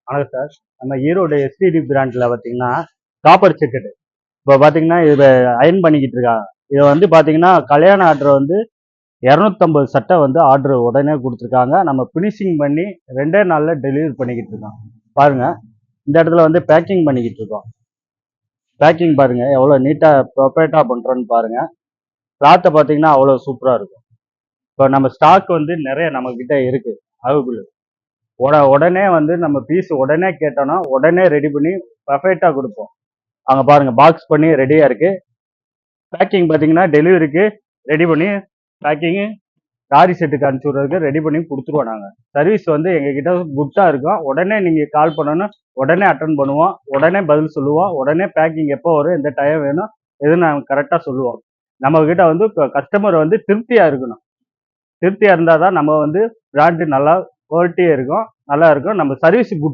வணக்கம் சார். நம்ம ஈரோடு எஸ்டிடி பிராண்டில் பார்த்தீங்கன்னா காப்பர் செக்குடு இப்போ பார்த்தீங்கன்னா இதை அயன் பண்ணிக்கிட்டு இருக்காங்க. இதை வந்து பார்த்தீங்கன்னா கல்யாண ஆர்டர் வந்து 250 சட்டை வந்து ஆர்டர் உடனே கொடுத்துருக்காங்க. நம்ம ஃபினிஷிங் பண்ணி 2 நாளில் டெலிவரி பண்ணிக்கிட்டு இருக்கோம். பாருங்க, இந்த இடத்துல வந்து பேக்கிங் பண்ணிக்கிட்டு இருக்கோம். பேக்கிங் பாருங்க எவ்வளோ நீட்டாக ப்ரொஃபேட்டாக பண்ணுறோன்னு பாருங்க. கிளாத்தை பார்த்தீங்கன்னா அவ்வளோ சூப்பராக இருக்கும். இப்போ நம்ம ஸ்டாக் வந்து நிறைய நம்மக்கிட்ட இருக்கு அவைபிள். உடனே வந்து நம்ம பீஸ் உடனே கேட்டோம்னா உடனே ரெடி பண்ணி பர்ஃபெக்டாக கொடுப்போம். அங்கே பாருங்க, பாக்ஸ் பண்ணி ரெடியாக இருக்கு. பேக்கிங் பார்த்தீங்கன்னா டெலிவரிக்கு ரெடி பண்ணி பேக்கிங்கு லாரி செட்டுக்கு அனுப்பிச்சி விட்றதுக்கு ரெடி பண்ணி கொடுத்துருவோம். நாங்கள் சர்வீஸ் வந்து எங்ககிட்ட குட்டாக இருக்கும். உடனே நீங்கள் கால் பண்ணணும், உடனே அட்டன் பண்ணுவோம், உடனே பதில் சொல்லுவோம், உடனே பேக்கிங் எப்போ வரும், எந்த டைம் வேணும், எதுவும் நாங்கள் கரெக்டாக சொல்லுவோம். நம்மக்கிட்ட வந்து கஸ்டமர் வந்து திருப்தியாக இருக்கணும். திருப்தியாக இருந்தால் தான் நம்ம வந்து பிராண்டு நல்லா குவாலிட்டியாக இருக்கும், நல்லா இருக்கும். நம்ம சர்வீஸ் குட்